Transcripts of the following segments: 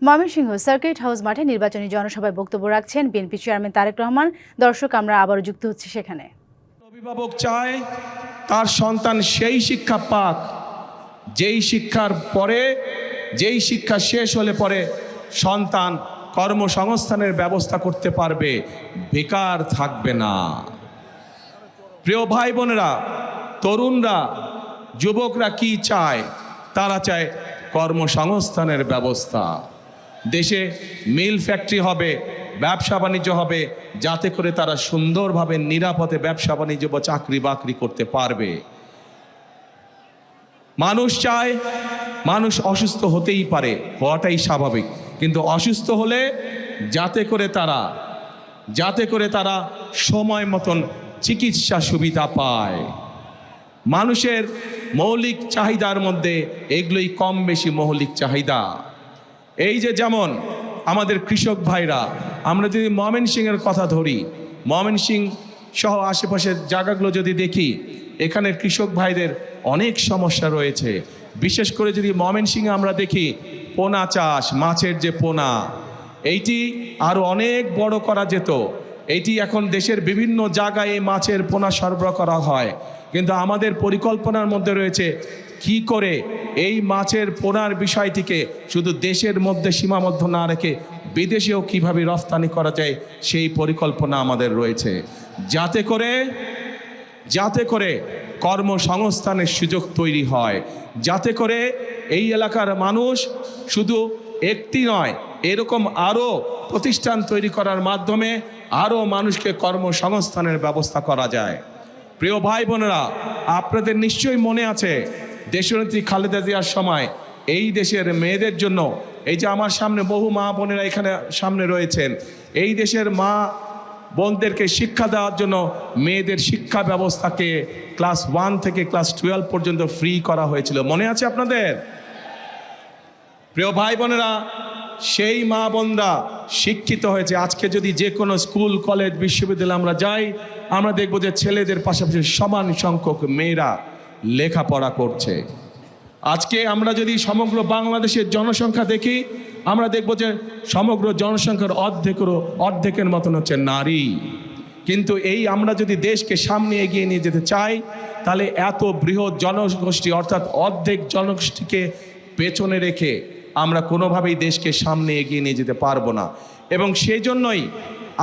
Mymensingh circuit house মাঠে নির্বাচনী জনসভায় বক্তব্য রাখছেন বিএনপি চেয়ারম্যান তারেক রহমান। দর্শক, আমরা আবারও যুক্ত হচ্ছি সেখানে। অভিভাবক চায় তার সন্তান সেই শিক্ষা পাক, যেই শিক্ষার পরে, যেই শিক্ষা শেষ হলে পরে সন্তান কর্মসংস্থানের ব্যবস্থা করতে পারবে, বেকার থাকবে না। প্রিয় ভাই বোনেরা, তরুণরা, যুবকরা কি চায়? তারা চায় কর্মসংস্থানের ব্যবস্থা। দেশে মিল ফ্যাক্টরি হবে, ব্যবসা বাণিজ্য হবে, যাতে করে তারা সুন্দরভাবে নিরাপদে ব্যবসা বাণিজ্য বা চাকরি বাকরি করতে পারবে। মানুষ চায়, মানুষ অসুস্থ হতেই পারে, হওয়াটাই স্বাভাবিক, কিন্তু অসুস্থ হলে যাতে করে তারা সময় মতন চিকিৎসা সুবিধা পায়। মানুষের মৌলিক চাহিদার মধ্যে এগুলোই কম বেশি মৌলিক চাহিদা। এই যে যেমন আমাদের কৃষক ভাইরা, আমরা যদি ময়মনসিংহের কথা ধরি, ময়মনসিংহ সহ আশেপাশের জায়গাগুলো যদি দেখি, এখানে কৃষক ভাইদের অনেক সমস্যা রয়েছে। বিশেষ করে যদি ময়মনসিংহে আমরা দেখি পোনা চাষ, মাছের যে পোনা, এইটি আরও অনেক বড় করা যেত। এইটি এখন দেশের বিভিন্ন জায়গায় এই মাছের পোনা সরবরাহ করা হয়, কিন্তু আমাদের পরিকল্পনার মধ্যে রয়েছে কি করে এই মাছের পোনার বিষয়টিকে শুধু দেশের মধ্যে সীমাবদ্ধ না রেখে বিদেশেও কিভাবে রফতানি করা যায়, সেই পরিকল্পনা আমাদের রয়েছে, যাতে করে কর্মসংস্থানের সুযোগ তৈরি হয়, যাতে করে এই এলাকার মানুষ শুধু একটি নয়, এরকম আরও প্রতিষ্ঠান তৈরি করার মাধ্যমে আরও মানুষকে কর্মসংস্থানের ব্যবস্থা করা যায়। প্রিয় ভাই বোনেরা, আপনাদের নিশ্চয়ই মনে আছে দেশনেত্রী খালেদা জিয়ার সময় এই দেশের মেয়েদের জন্য, এই যে আমার সামনে বহু মা বোনেরা এখানে সামনে রয়েছেন, এই দেশের মা বোনদেরকে শিক্ষা দেওয়ার জন্য মেয়েদের শিক্ষা ব্যবস্থাকে ক্লাস 1 থেকে ক্লাস 12 পর্যন্ত ফ্রি করা হয়েছিল। মনে আছে আপনাদের? প্রিয় ভাই বোনেরা, সেই মা বোনরা শিক্ষিত হয়েছে। আজকে যদি যে কোনো স্কুল, কলেজ, বিশ্ববিদ্যালয়ে আমরা যাই, আমরা দেখব যে ছেলেদের পাশাপাশি সমান সংখ্যক মেয়েরা লেখাপড়া করছে। আজকে আমরা যদি সমগ্র বাংলাদেশের জনসংখ্যা দেখি, আমরা দেখব যে সমগ্র জনসংখ্যার অর্ধেকের মতন হচ্ছে নারী। কিন্তু এই আমরা যদি দেশকে সামনে এগিয়ে নিয়ে যেতে চাই, তাহলে এত বৃহৎ জনগোষ্ঠী অর্থাৎ অর্ধেক জনগোষ্ঠীকে পেছনে রেখে আমরা কোনোভাবেই দেশকে সামনে এগিয়ে নিয়ে যেতে পারবো না। এবং সেই জন্যই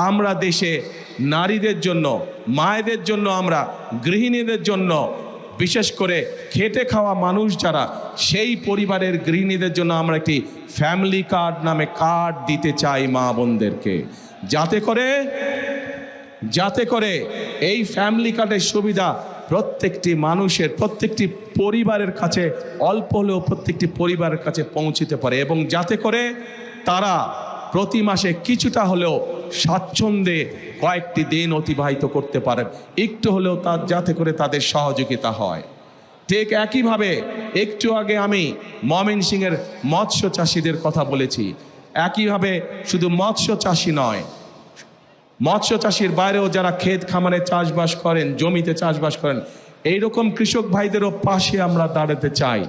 আমরা দেশে নারীদের জন্য, মায়েদের জন্য, আমরা গৃহিণীদের জন্য, বিশেষ করে খেটে খাওয়া মানুষ যারা, সেই পরিবারের গৃহিণীদের জন্য আমরা একটি ফ্যামিলি কার্ড নামে কার্ড দিতে চাই মা বোনদেরকে, যাতে করে এই ফ্যামিলি কার্ডের সুবিধা প্রত্যেকটি মানুষের, প্রত্যেকটি পরিবারের কাছে, অল্প হলেও প্রত্যেকটি পরিবারের কাছে পৌঁছতে পারে, এবং যাতে করে তারা প্রতি মাসে কিছুটা হলেও স্বাচ্ছন্দ্যে কয়েকটি দিন অতিবাহিত করতে পারেন, একটু হলেও যাতে করে তাদের সহযোগিতা হয়। ঠিক একইভাবে একটু আগে আমি ময়মনসিংহের মৎস্য চাষিদের কথা বলেছি। একইভাবে শুধু মৎস্য চাষি নয়, মৎস্য চাষির বাইরেও যারা ক্ষেত খামারে চাষবাস করেন, জমিতে চাষবাস করেন, এইরকম কৃষক ভাইদেরও পাশে আমরা দাঁড়াতে চাই।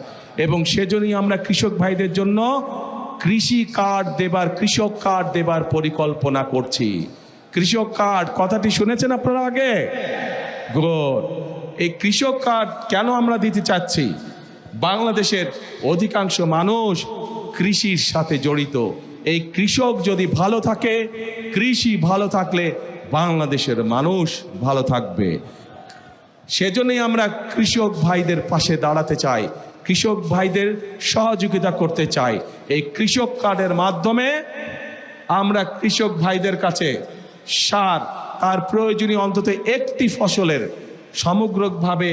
এবং সেজন্যই আমরা কৃষক ভাইদের জন্য কৃষক কার্ড দেবার পরিকল্পনা করছি। কৃষক কার্ড কথাটি শুনেছেন আপনারা আগে? গুড। এই কৃষক কার্ড কেন আমরা দিতে চাচ্ছি? বাংলাদেশের অধিকাংশ মানুষ কৃষির সাথে জড়িত। এই কৃষক যদি ভালো থাকে, কৃষি ভালো থাকলে বাংলাদেশের মানুষ ভালো থাকবে। সেজন্যই আমরা কৃষক ভাইদের পাশে দাঁড়াতে চাই, কৃষক ভাইদের সহযোগিতা করতে চাই। এই কৃষক কার্ডের মাধ্যমে আমরা কৃষক ভাইদের কাছে সার, তার প্রয়োজনীয় অন্তত একটি ফসলের, সমগ্রভাবে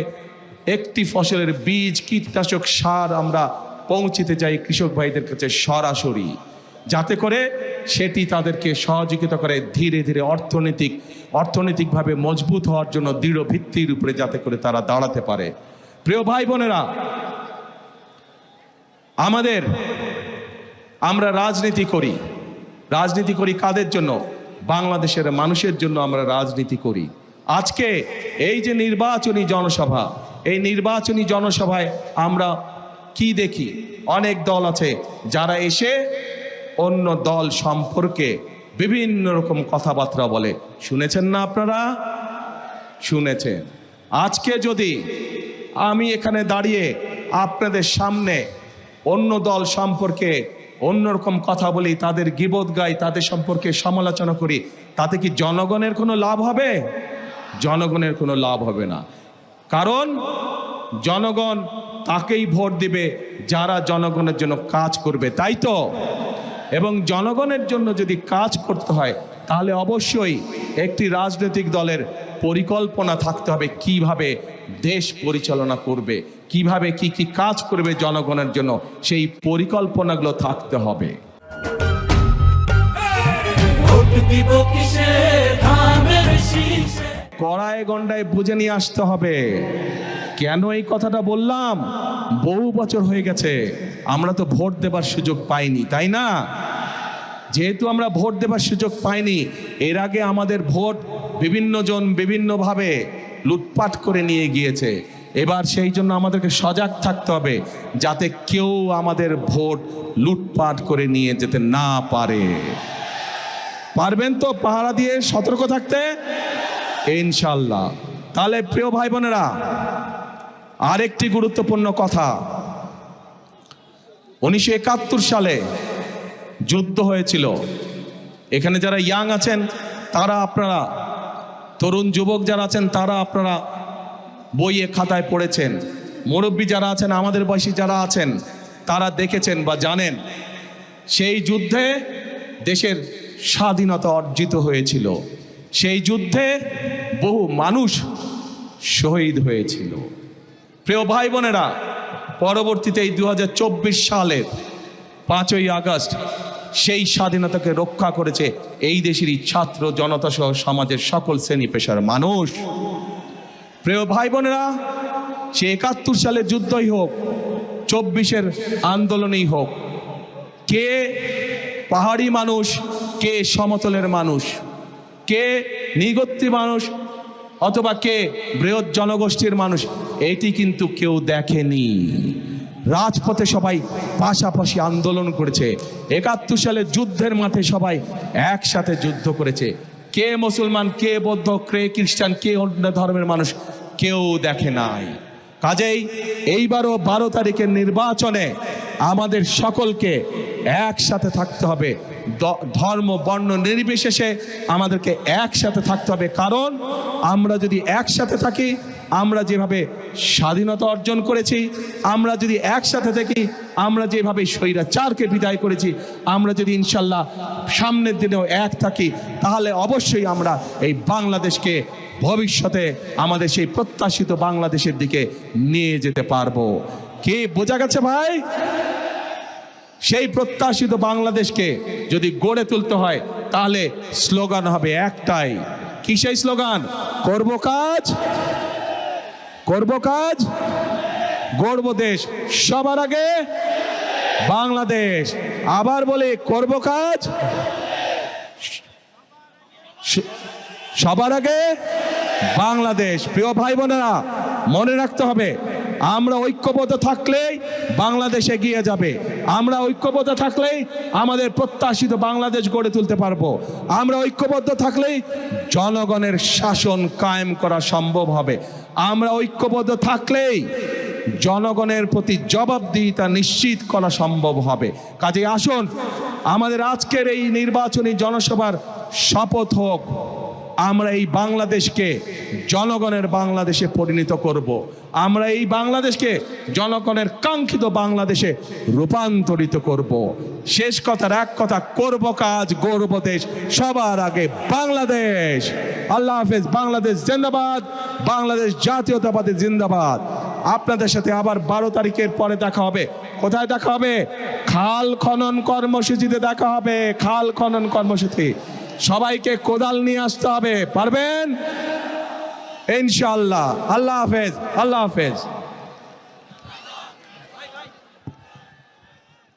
একটি ফসলের বীজ, কীটনাশক, সার আমরা পৌঁছতে চাই কৃষক ভাইদের কাছে সরাসরি, যাতে করে সেটি তাদেরকে সহযোগিতা করে ধীরে ধীরে অর্থনৈতিকভাবে মজবুত হওয়ার জন্য দৃঢ় ভিত্তির উপরে যাতে করে তারা দাঁড়াতে পারে। প্রিয় ভাই বোনেরা, আমরা রাজনীতি করি কাদের জন্য? বাংলাদেশের মানুষের জন্য আমরা রাজনীতি করি। আজকে এই যে নির্বাচনী জনসভা, এই নির্বাচনী জনসভায় আমরা কি দেখি? অনেক দল আছে যারা এসে অন্য দল সম্পর্কে বিভিন্ন রকম কথাবার্তা বলে। শুনেছেন না আপনারা? শুনেছেন। আজকে যদি আমি এখানে দাঁড়িয়ে আপনাদের সামনে অন্য দল সম্পর্কে অন্যরকম কথা বলি, তাদের গীবত গাই, তাদের সম্পর্কে সমালোচনা করি, তাতে কি জনগণের কোনো লাভ হবে? জনগণের কোনো লাভ হবে না। কারণ জনগণ তাকেই ভোট দিবে যারা জনগণের জন্য কাজ করবে, তাই তো? এবং জনগণের জন্য যদি কাজ করতে হয় তাহলে অবশ্যই একটি রাজনৈতিক দলের পরিকল্পনা থাকতে হবে কিভাবে দেশ পরিচালনা করবে, কিভাবে কি কি কাজ করবে জনগণের জন্য, সেই পরিকল্পনাগুলো থাকতে হবে। কড়ায় গন্ডায় বুঝে নিয়ে আসতে হবে। কেন এই কথাটা বললাম? বহু বছর হয়ে গেছে আমরা তো ভোট দেবার সুযোগ পাইনি, তাই না? যেহেতু আমরা ভোট দেবার সুযোগ পাইনি, এর আগে আমাদের ভোট বিভিন্ন জন বিভিন্নভাবে লুটপাট করে নিয়ে গিয়েছে। এবার সেই জন্য আমাদেরকে সজাগ থাকতে হবে যাতে কেউ আমাদের ভোট লুটপাট করে নিয়ে যেতে না পারে। পারবেন তো পাহারা দিয়ে সতর্ক থাকতে? ইনশাল্লাহ। তাহলে প্রিয় ভাই বোনেরা, আরেকটি গুরুত্বপূর্ণ কথা, 1971 সালে যুদ্ধ হয়েছিল। এখানে যারা ইয়াং আছেন তারা, আপনারা তরুণ যুবক যারা আছেন তারা আপনারা বইয়ে খাতায় পড়েছেন, মুরব্বী যারা আছেন, আমাদের বয়সী যারা আছেন তারা দেখেছেন বা জানেন। সেই যুদ্ধে দেশের স্বাধীনতা অর্জিত হয়েছিল। সেই যুদ্ধে বহু মানুষ শহীদ হয়েছিল। প্রিয় ভাই বোনেরা, পরবর্তীতে এই 2024 সালের 5ই আগস্ট সেই স্বাধীনতাকে রক্ষা করেছে এই দেশেরই ছাত্র জনতা সহ সমাজের সকল শ্রেণী পেশার মানুষ। প্রিয় ভাই বোনেরা, সে 71 সালের যুদ্ধই হোক, 24-এর আন্দোলনই হোক, কে পাহাড়ি মানুষ, কে সমতলের মানুষ, কে নিগত্রী মানুষ অথবা কে বৃহৎ জনগোষ্ঠীর মানুষ, এটি কিন্তু কেউ দেখেনি। রাজপথে সবাই পাশাপাশি আন্দোলন করেছে। 71 সালের যুদ্ধের মাঠে সবাই একসাথে যুদ্ধ করেছে। কে মুসলমান, কে বৌদ্ধ, কে খ্রিস্টান, কে অন্য ধর্মের মানুষ, কেউ দেখে নাই। কাজেই এইবারও 12 তারিখের নির্বাচনে আমাদের সকলকে একসাথে থাকতে হবে। ধর্ম বর্ণ নির্বিশেষে আমাদেরকে একসাথে থাকতে হবে। কারণ আমরা যদি একসাথে থাকি, আমরা যেভাবে স্বাধীনতা অর্জন করেছি, আমরা যদি একসাথে থাকি, আমরা যেভাবে স্বৈরাচারকে বিদায় করেছি, আমরা যদি ইনশাল্লাহ সামনের দিনেও এক থাকি, তাহলে অবশ্যই আমরা এই বাংলাদেশকে ভবিষ্যতে আমাদের সেই প্রত্যাশিত বাংলাদেশের দিকে নিয়ে যেতে পারবো। কি বোঝা গেছে ভাই? সেই প্রত্যাশিত বাংলাদেশকে যদি গড়ে তুলতে হয় তাহলে স্লোগান হবে একটাই। কি সেই স্লোগান? করব কাজ, করব কাজ, গড়ব দেশ, সবার আগে বাংলাদেশ। আবার বলে, করব কাজ, সবার আগে বাংলাদেশ। প্রিয় ভাই বোনেরা, মনে রাখতে হবে, আমরা ঐক্যবদ্ধ থাকলেই বাংলাদেশ এগিয়ে যাবে। আমরা ঐক্যবদ্ধ থাকলেই আমাদের প্রত্যাশিত বাংলাদেশ গড়ে তুলতে পারবো। আমরা ঐক্যবদ্ধ থাকলেই জনগণের শাসন কায়েম করা সম্ভব হবে। আমরা ঐক্যবদ্ধ থাকলেই জনগণের প্রতি জবাবদিহিতা নিশ্চিত করা সম্ভব হবে। কাজে আসুন, আমাদের আজকের এই নির্বাচনী জনসভার শপথ হোক, আমরা এই বাংলাদেশকে জনগণের বাংলাদেশে পরিণত করব। আমরা এই বাংলাদেশকে জনগণের কাঙ্ক্ষিত বাংলাদেশে রূপান্তরিত করব। শেষ কথার এক কথা, করব কাজ, গড়ব দেশ, সবার আগে বাংলাদেশ। আল্লাহ হাফেজ। বাংলাদেশ জিন্দাবাদ, বাংলাদেশ জাতীয়তাবাদী জিন্দাবাদ। আপনাদের সাথে আবার 12 তারিখের পরে দেখা হবে। কোথায় দেখা হবে? খাল খনন কর্মসূচিতে দেখা হবে। খাল খনন কর্মসূচি, সবাইকে কোদাল নিয়ে আসতে হবে। পারবেন? ইনশাআল্লাহ। আল্লাহ হাফেজ, আল্লাহ হাফেজ।